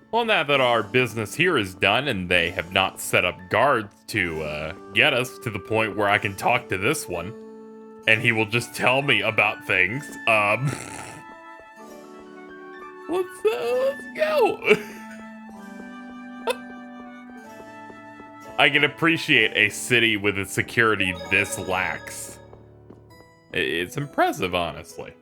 Well, now that our business here is done and they have not set up guards to get us to the point where I can talk to this one and he will just tell me about things, let's go. I can appreciate a city with its security this lax. It's impressive, honestly.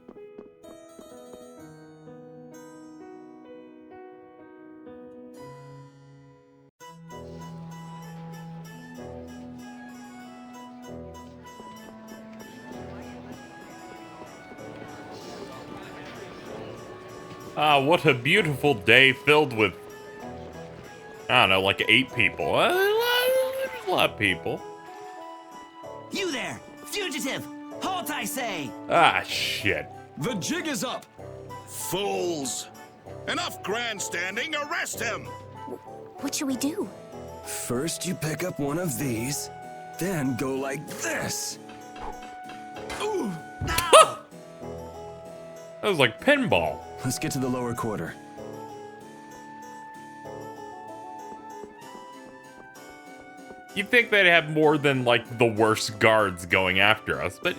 Ah, what a beautiful day filled with, I don't know, like 8 people. There's a lot of people. You there, fugitive! Halt, I say! Ah, shit. The jig is up. Fools! Enough grandstanding, arrest him! What should we do? First, you pick up one of these, then go like this. Ooh! Now! That was like pinball. Let's get to the lower quarter. You'd think they'd have more than, like, the worst guards going after us, but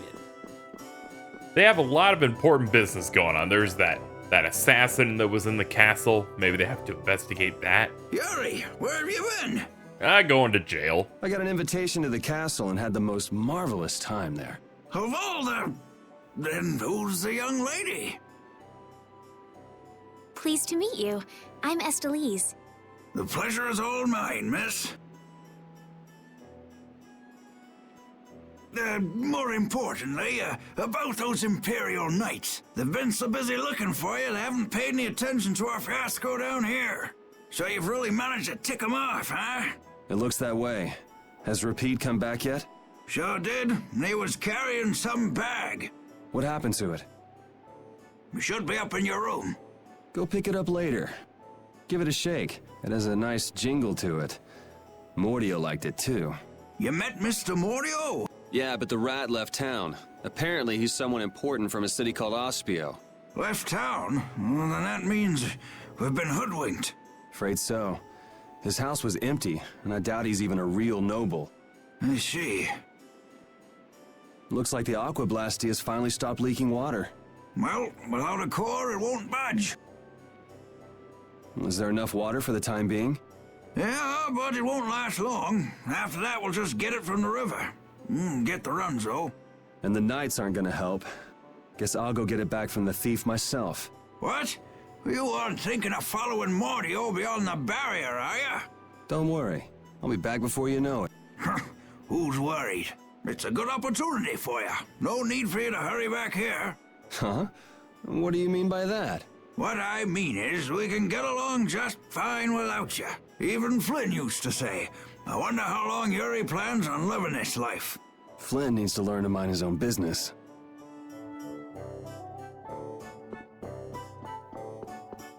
they have a lot of important business going on. There's that assassin that was in the castle. Maybe they have to investigate that. Yuri, where have you been? Going to jail. I got an invitation to the castle and had the most marvelous time there. Of all the... Then who's the young lady? Pleased to meet you. I'm Estelise. The pleasure is all mine, miss. More importantly, about those Imperial Knights. They've been so busy looking for you, they haven't paid any attention to our fiasco down here. So you've really managed to tick them off, huh? It looks that way. Has Repeat come back yet? Sure did. He was carrying some bag. What happened to it? It should be up in your room. Go pick it up later. Give it a shake. It has a nice jingle to it. Mordio liked it too. You met Mr. Mordio? Yeah, but the rat left town. Apparently he's someone important from a city called Ospio. Left town? Well, then that means we've been hoodwinked. Afraid so. His house was empty, and I doubt he's even a real noble. I see. Looks like the Aqua Blasty has finally stopped leaking water. Well, without a core, it won't budge. Is there enough water for the time being? Yeah, but it won't last long. After that, we'll just get it from the river. Get the runs, though. And the knights aren't gonna help. Guess I'll go get it back from the thief myself. What? You aren't thinking of following Mordio beyond the barrier, are you? Don't worry. I'll be back before you know it. Who's worried? It's a good opportunity for you. No need for you to hurry back here. Huh? What do you mean by that? What I mean is, we can get along just fine without you. Even Flynn used to say, I wonder how long Yuri plans on living this life. Flynn needs to learn to mind his own business.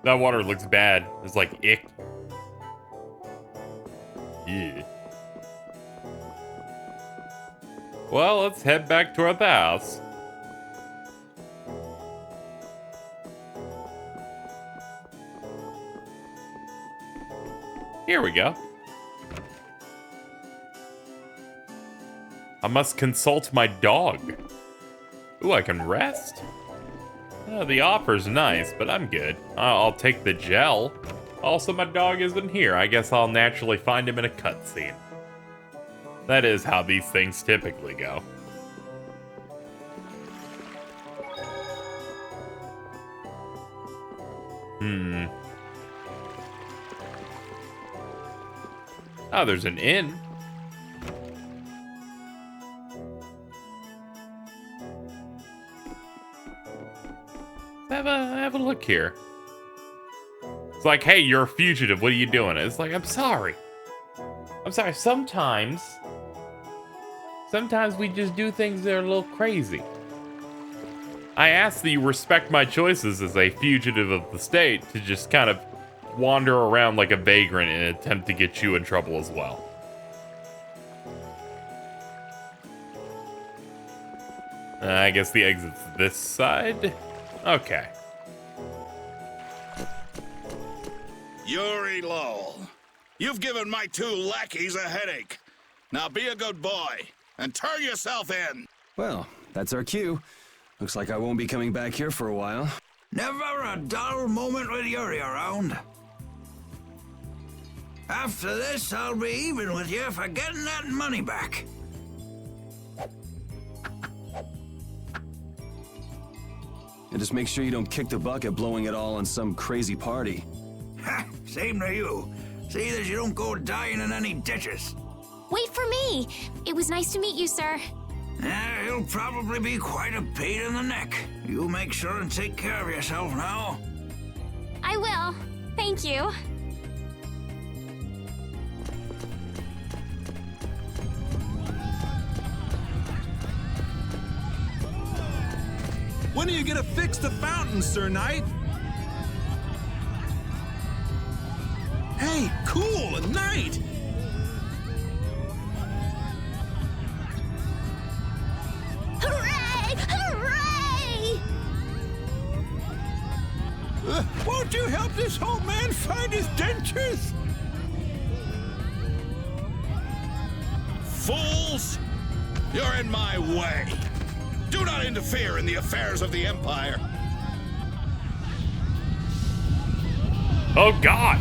That water looks bad. It's like ick. Yeah. Well, let's head back toward the house. Here we go. I must consult my dog. Ooh, I can rest? The offer's nice, but I'm good. I'll take the gel. Also, my dog isn't here. I guess I'll naturally find him in a cutscene. That is how these things typically go. Oh, there's an inn. Have a look here. It's like, hey, you're a fugitive. What are you doing? It's like, I'm sorry. I'm sorry. Sometimes we just do things that are a little crazy. I ask that you respect my choices as a fugitive of the state to just kind of wander around like a vagrant in an attempt to get you in trouble as well. I guess the exit's this side. Okay. Yuri Lowell, you've given my 2 lackeys a headache. Now be a good boy and turn yourself in. Well, that's our cue. Looks like I won't be coming back here for a while. Never a dull moment with Yuri around. After this, I'll be even with you for getting that money back. And just make sure you don't kick the bucket blowing it all on some crazy party. Ha! Same to you. See that you don't go dying in any ditches. Wait for me! It was nice to meet you, sir. He'll probably be quite a pain in the neck. You make sure and take care of yourself now. I will. Thank you. When are you gonna fix the fountain, Sir Knight? Hey, cool, a knight! Hooray! Hooray! Won't you help this old man find his dentures? Fools! You're in my way. Do not interfere in the affairs of the Empire. Oh, God!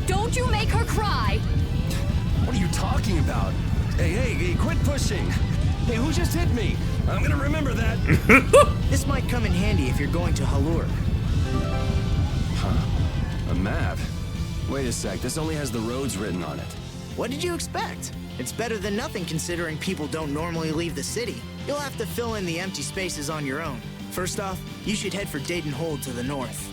Don't you make her cry! What are you talking about? Hey, quit pushing! Hey, who just hit me? I'm gonna remember that. This might come in handy if you're going to Halur. A map? Wait a sec, this only has the roads written on it. What did you expect? It's better than nothing considering people don't normally leave the city. You'll have to fill in the empty spaces on your own. First off, you should head for Dayton Hold to the north.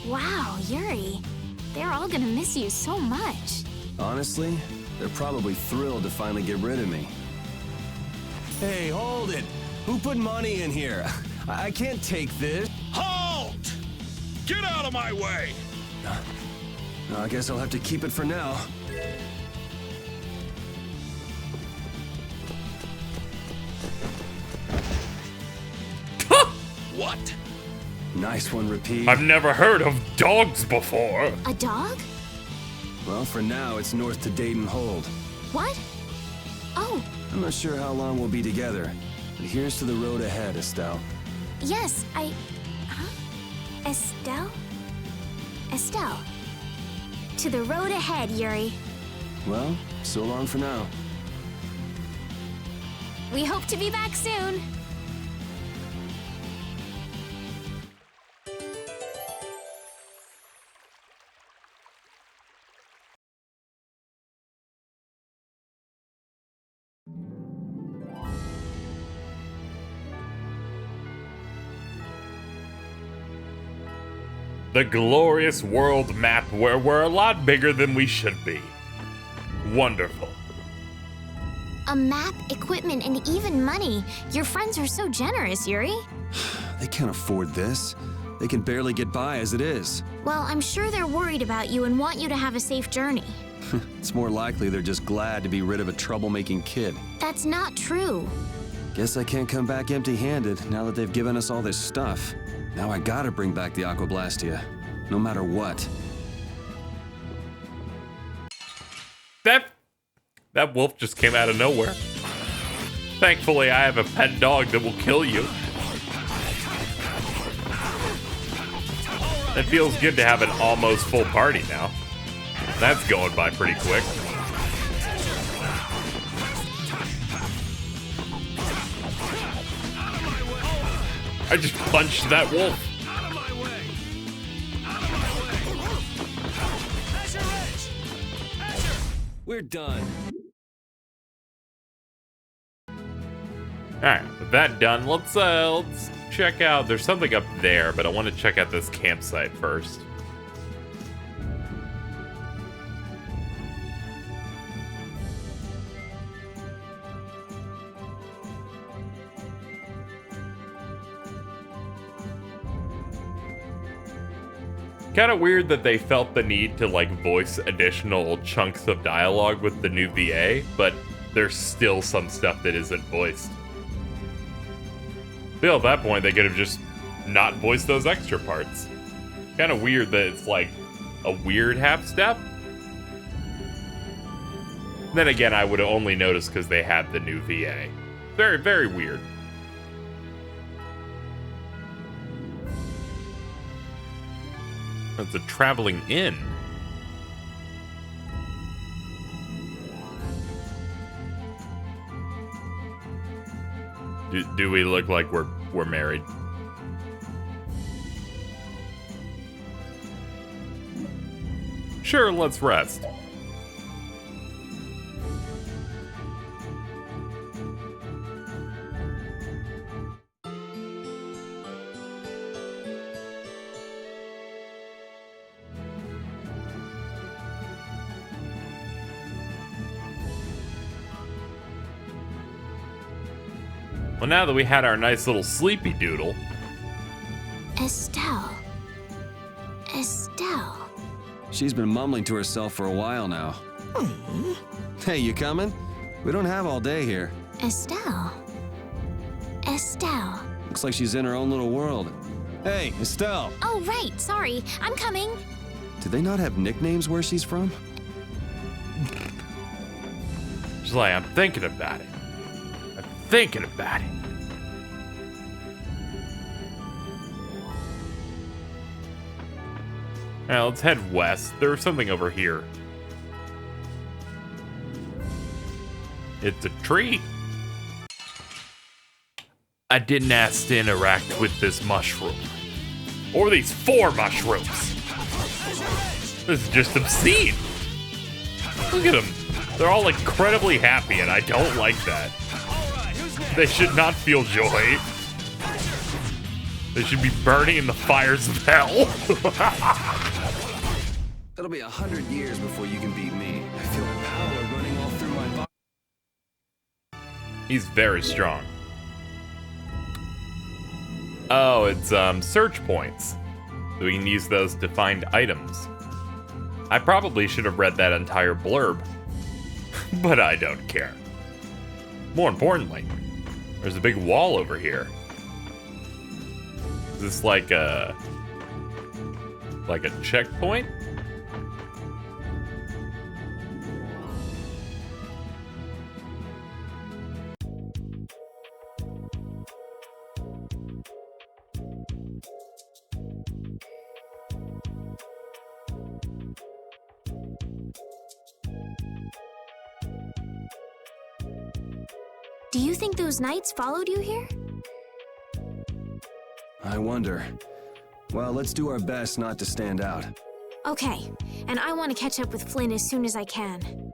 Wow, Yuri. They're all gonna miss you so much. Honestly, they're probably thrilled to finally get rid of me. Hey, hold it! Who put money in here? I can't take this. Halt! Get out of my way! I guess I'll have to keep it for now. What? Nice one, Repeat. I've never heard of dogs before. A dog? Well, for now, it's north to Dayton Hold. What? Oh, I'm not sure how long we'll be together, but here's to the road ahead, Estelle. yes, Huh? Estelle? Estelle. To the road ahead, Yuri. Well, so long for now. We hope to be back soon. The glorious world map where we're a lot bigger than we should be. Wonderful. A map, equipment, and even money. Your friends are so generous, Yuri. They can't afford this. They can barely get by as it is. Well, I'm sure they're worried about you and want you to have a safe journey. It's more likely they're just glad to be rid of a troublemaking kid. That's not true. Guess I can't come back empty-handed now that they've given us all this stuff. Now I gotta bring back the Aquablastia, no matter what. That wolf just came out of nowhere. Thankfully, I have a pet dog that will kill you. It feels good to have an almost full party now. That's going by pretty quick. I just punched that wolf. We're done. Alright, with that done, let's check out. There's something up there, but I want to check out this campsite first. Kind of weird that they felt the need to like voice additional chunks of dialogue with the new VA, but there's still some stuff that isn't voiced. I feel at that point they could have just not voiced those extra parts. Kind of weird that it's like a weird half step. Then again, I would have only noticed because they had the new VA. Very, very weird. It's a traveling inn. Do we look like we're married? Sure, let's rest. Well, now that we had our nice little sleepy doodle. Estelle. She's been mumbling to herself for a while now. Hey, you coming? We don't have all day here. Estelle. Looks like she's in her own little world. Hey, Estelle! Oh, right, sorry. I'm coming. Do they not have nicknames where she's from? She's like, I'm thinking about it. Now let's head west. There was something over here. It's a tree. I didn't ask to interact with this mushroom. Or these 4 mushrooms. This is just obscene. Look at them. They're all incredibly happy, and I don't like that. They should not feel joy. They should be burning in the fires of hell. It'll be 100 years before you can beat me. I feel power running all through my body. He's very strong. Oh, it's search points. So we can use those to find items. I probably should have read that entire blurb. But I don't care. More importantly, there's a big wall over here. Is this like a checkpoint? Do you think those knights followed you here? I wonder. Well, let's do our best not to stand out. Okay, and I want to catch up with Flynn as soon as I can.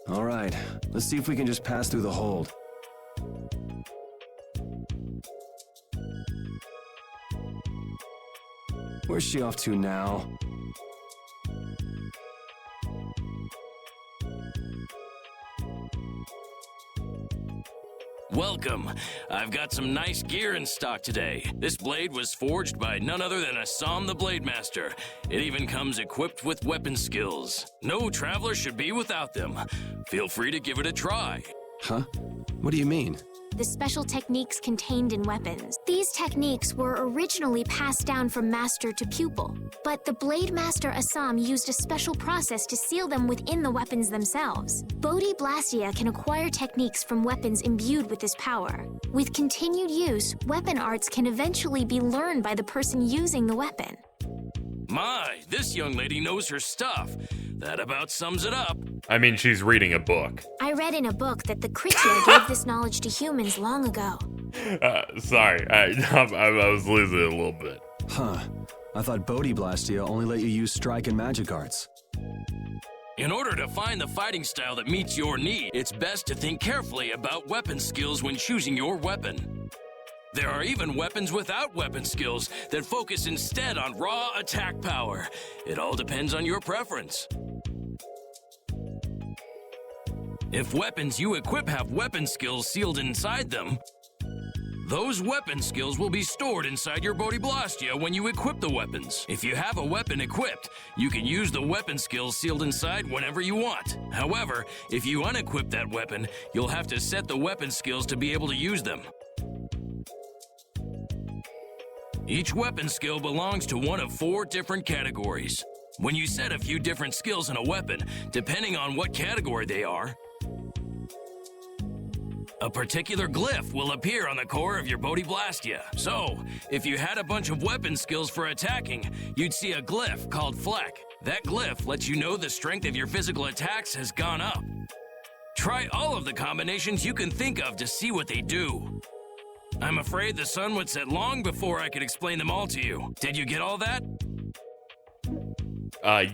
All right, let's see if we can just pass through the hold. Where's she off to now? Welcome. I've got some nice gear in stock today. This blade was forged by none other than Assam the Blade Master. It even comes equipped with weapon skills. No traveler should be without them. Feel free to give it a try. Huh? What do you mean? The special techniques contained in weapons. These techniques were originally passed down from master to pupil, but the Blade Master Assam used a special process to seal them within the weapons themselves. Bodhi Blastia can acquire techniques from weapons imbued with this power. With continued use, weapon arts can eventually be learned by the person using the weapon. My, this young lady knows her stuff. That about sums it up. I mean, she's reading a book. I read in a book that the Kritia gave this knowledge to humans long ago. Sorry, I was losing it a little bit. Huh. I thought Bodhi Blastia only let you use strike and magic arts. In order to find the fighting style that meets your need, it's best to think carefully about weapon skills when choosing your weapon. There are even weapons without weapon skills that focus instead on raw attack power. It all depends on your preference. If weapons you equip have weapon skills sealed inside them, Those weapon skills will be stored inside your Bodhiblastia when you equip the weapons. If you have a weapon equipped, you can use the weapon skills sealed inside whenever you want. However, if you unequip that weapon, you'll have to set the weapon skills to be able to use them. Each weapon skill belongs to one of 4 different categories. When you set a few different skills in a weapon, depending on what category they are, a particular glyph will appear on the core of your Bodhiblastia. So, if you had a bunch of weapon skills for attacking, you'd see a glyph called Fleck. That glyph lets you know the strength of your physical attacks has gone up. Try all of the combinations you can think of to see what they do. I'm afraid the sun would set long before I could explain them all to you. Did you get all that?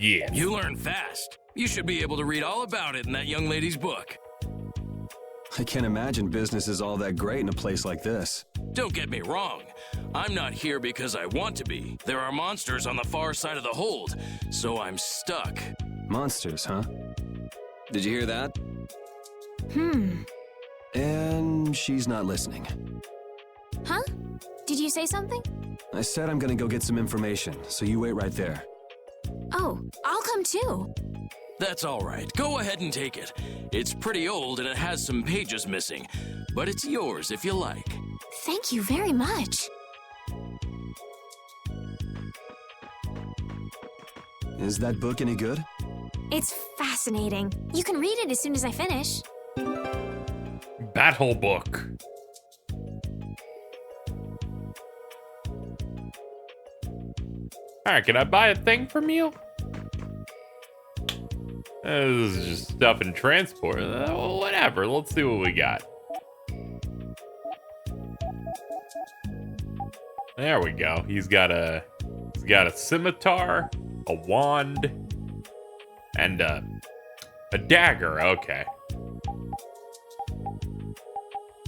Yes. You learn fast. You should be able to read all about it in that young lady's book. I can't imagine business is all that great in a place like this. Don't get me wrong. I'm not here because I want to be. There are monsters on the far side of the hold, so I'm stuck. Monsters, huh? Did you hear that? And she's not listening. Huh? Did you say something? I said I'm gonna go get some information, so you wait right there. Oh, I'll come too. That's all right. Go ahead and take it. It's pretty old and it has some pages missing, but it's yours if you like. Thank you very much. Is that book any good? It's fascinating. You can read it as soon as I finish. Battle book. Alright, can I buy a thing from you? This is just stuff and transport. Whatever, let's see what we got. There we go. He's got a scimitar, a wand, and a dagger. Okay.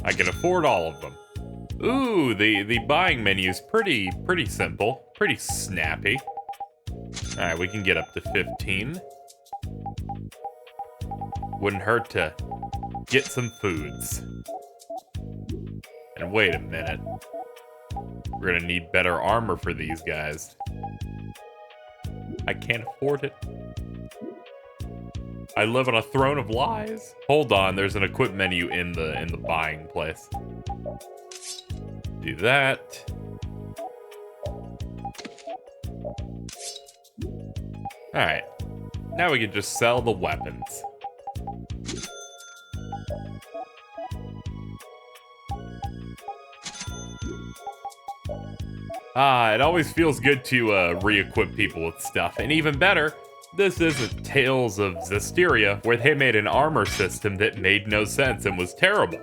I can afford all of them. Ooh, the buying menu is pretty simple, pretty snappy. All right, we can get up to 15. Wouldn't hurt to get some foods. And wait a minute. We're gonna need better armor for these guys. I can't afford it. I live on a throne of lies. Hold on, there's an equip menu in the buying place. Do that. Alright. Now we can just sell the weapons. It always feels good to re-equip people with stuff. And even better, this isn't Tales of Vesperia, where they made an armor system that made no sense and was terrible.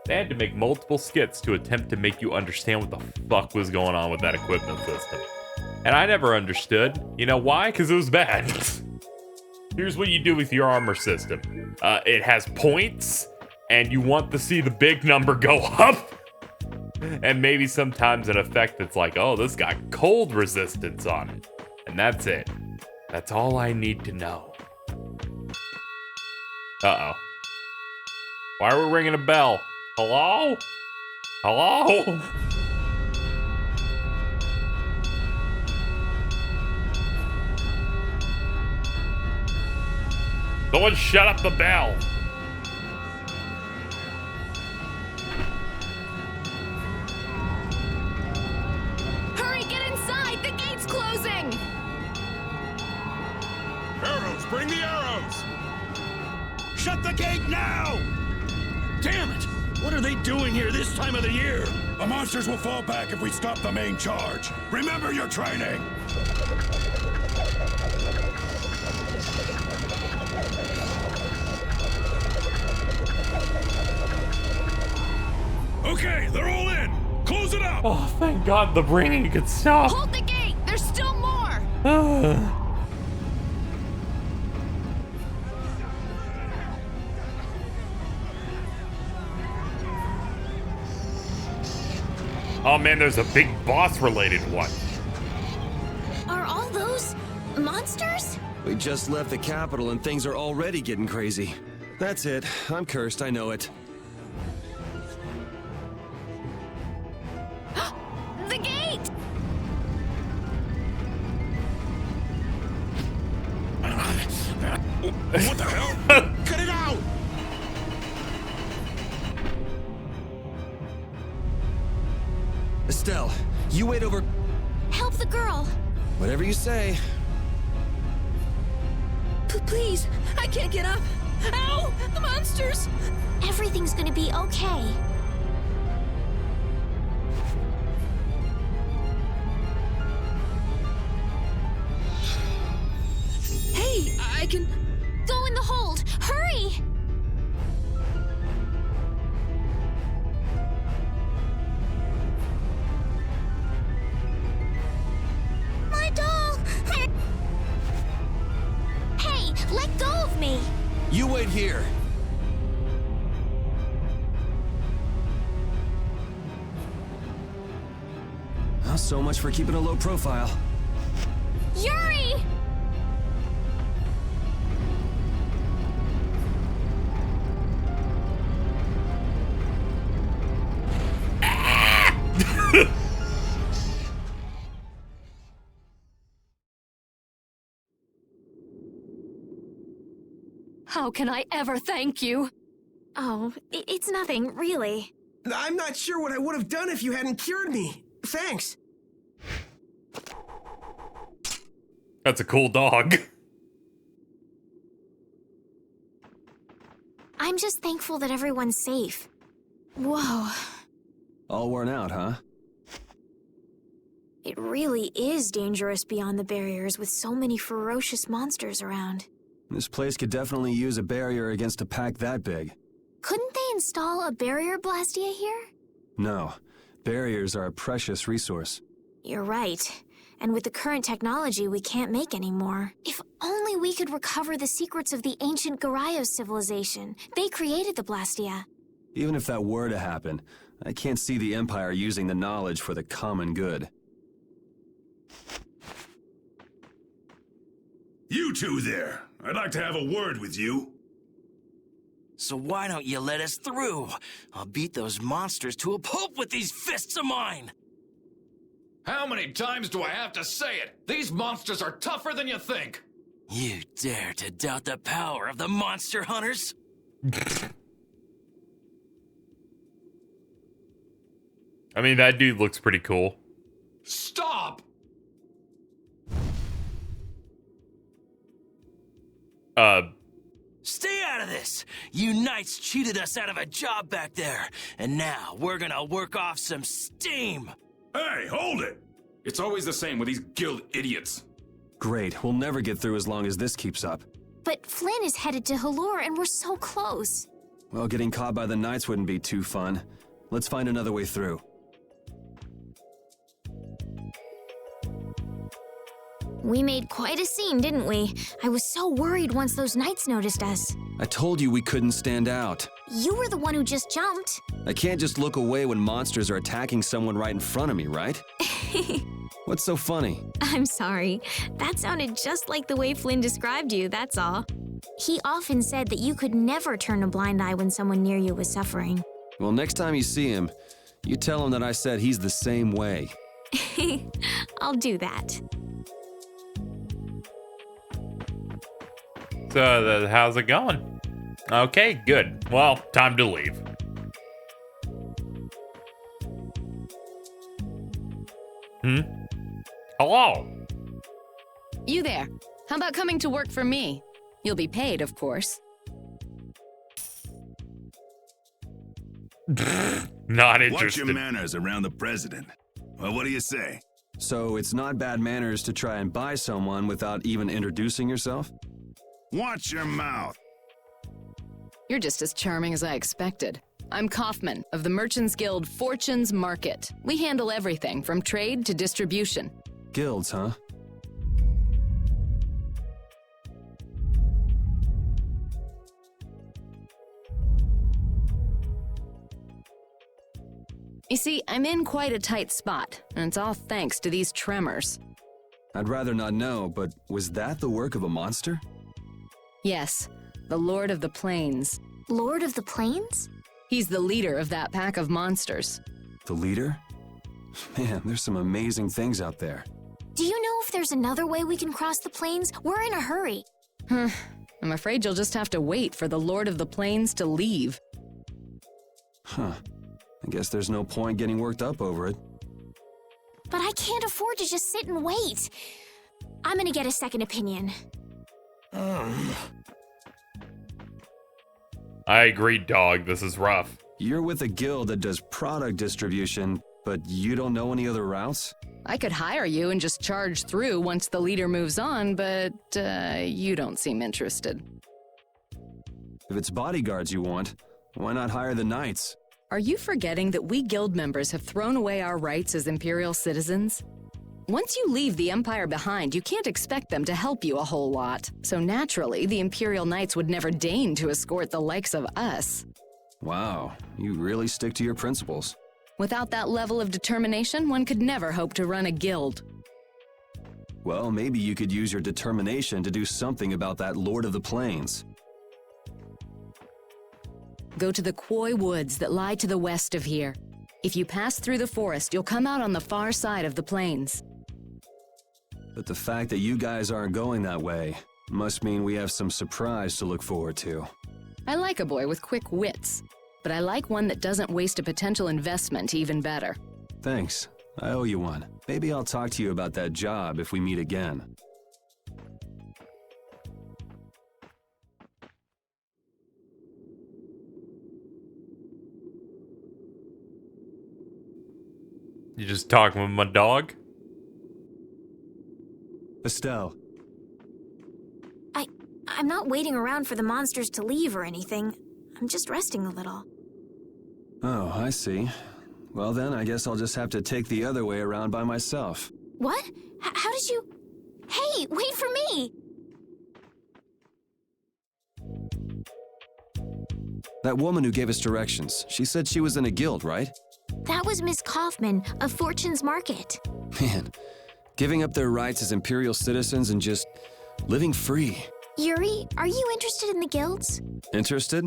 They had to make multiple skits to attempt to make you understand what the fuck was going on with that equipment system. And I never understood. You know why? Because it was bad. Here's what you do with your armor system. It has points, and you want to see the big number go up. And maybe sometimes an effect that's like, oh, this got cold resistance on it. And that's it. That's all I need to know. Uh-oh. Why are we ringing a bell? Hello? Hello? Someone shut up the bell. Hurry, get inside! The gate's closing! Arrows, bring the arrows! Shut the gate now! Damn it! What are they doing here this time of the year? The monsters will fall back if we stop the main charge. Remember your training! Okay, they're all in! Close it up! Oh, thank God the ringing could stop. Hold the gate! There's still more! Oh man, there's a big boss-related one. Are all those monsters? We just left the capital and things are already getting crazy. That's it. I'm cursed, I know it. What the hell? Cut it out! Estelle, you wait over... Help the girl! Whatever you say. Please, I can't get up. Ow! The monsters! Everything's gonna be okay. Hey, I can... Go in the hold! Hurry! My doll! Hey, let go of me! You wait here. Well, so much for keeping a low profile. Yuri! How can I ever thank you? Oh, it's nothing, really. I'm not sure what I would have done if you hadn't cured me. Thanks. That's a cool dog. I'm just thankful that everyone's safe. Whoa. All worn out, huh? It really is dangerous beyond the barriers with so many ferocious monsters around. This place could definitely use a barrier against a pack that big. Couldn't they install a barrier blastia here? No. Barriers are a precious resource. You're right. And with the current technology, we can't make any more. If only we could recover the secrets of the ancient Garayos civilization. They created the blastia. Even if that were to happen, I can't see the Empire using the knowledge for the common good. You two there. I'd like to have a word with you. So why don't you let us through? I'll beat those monsters to a pulp with these fists of mine! How many times do I have to say it? These monsters are tougher than you think! You dare to doubt the power of the monster hunters? I mean, that dude looks pretty cool. Stop! Stay out of this! You knights cheated us out of a job back there, and now we're gonna work off some steam! Hey, hold it! It's always the same with these guild idiots. Great, we'll never get through as long as this keeps up. But Flynn is headed to Halure and we're so close. Well, getting caught by the knights wouldn't be too fun. Let's find another way through. We made quite a scene, didn't we? I was so worried once those knights noticed us. I told you we couldn't stand out. You were the one who just jumped. I can't just look away when monsters are attacking someone right in front of me, right? What's so funny? I'm sorry. That sounded just like the way Flynn described you, that's all. He often said that you could never turn a blind eye when someone near you was suffering. Well, next time you see him, you tell him that I said he's the same way. I'll do that. So, how's it going? Okay, good. Well, time to leave. Hello? You there. How about coming to work for me? You'll be paid, of course. Not Watch interested. your manners around the president. Well, what do you say? So it's not bad manners to try and buy someone without even introducing yourself? Watch your mouth. You're just as charming as I expected. I'm Kaufman of the Merchants Guild Fortunes Market. We handle everything from trade to distribution. Guilds, huh? You see, I'm in quite a tight spot, and it's all thanks to these tremors. I'd rather not know, but was that the work of a monster? Yes, the Lord of the Plains. Lord of the Plains? He's the leader of that pack of monsters. The leader? Man, there's some amazing things out there. Do you know if there's another way we can cross the plains? We're in a hurry. I'm afraid you'll just have to wait for the Lord of the Plains to leave. Huh. I guess there's no point getting worked up over it. But I can't afford to just sit and wait. I'm gonna get a second opinion. I agree, dog. This is rough. You're with a guild that does product distribution, but you don't know any other routes? I could hire you and just charge through once the leader moves on, but you don't seem interested. If it's bodyguards you want, why not hire the knights? Are you forgetting that we guild members have thrown away our rights as Imperial citizens? Once you leave the Empire behind, you can't expect them to help you a whole lot. So naturally, the Imperial Knights would never deign to escort the likes of us. Wow, you really stick to your principles. Without that level of determination, one could never hope to run a guild. Well, maybe you could use your determination to do something about that Lord of the Plains. Go to the Koi Woods that lie to the west of here. If you pass through the forest, you'll come out on the far side of the plains. But the fact that you guys aren't going that way must mean we have some surprise to look forward to. I like a boy with quick wits, but I like one that doesn't waste a potential investment even better. Thanks. I owe you one. Maybe I'll talk to you about that job if we meet again. You just talking with my dog? Estelle. I'm not waiting around for the monsters to leave or anything. I'm just resting a little. Oh, I see. Well then, I guess I'll just have to take the other way around by myself. What? How did you... Hey, wait for me! That woman who gave us directions, she said she was in a guild, right? That was Miss Kaufman of Fortune's Market. Man, giving up their rights as Imperial citizens and just living free. Yuri, are you interested in the guilds? Interested?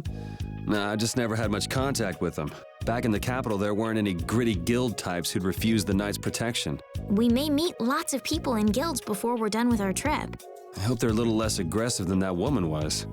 Nah, I just never had much contact with them. Back in the capital, there weren't any gritty guild types who'd refuse the Knights' protection. We may meet lots of people in guilds before we're done with our trip. I hope they're a little less aggressive than that woman was.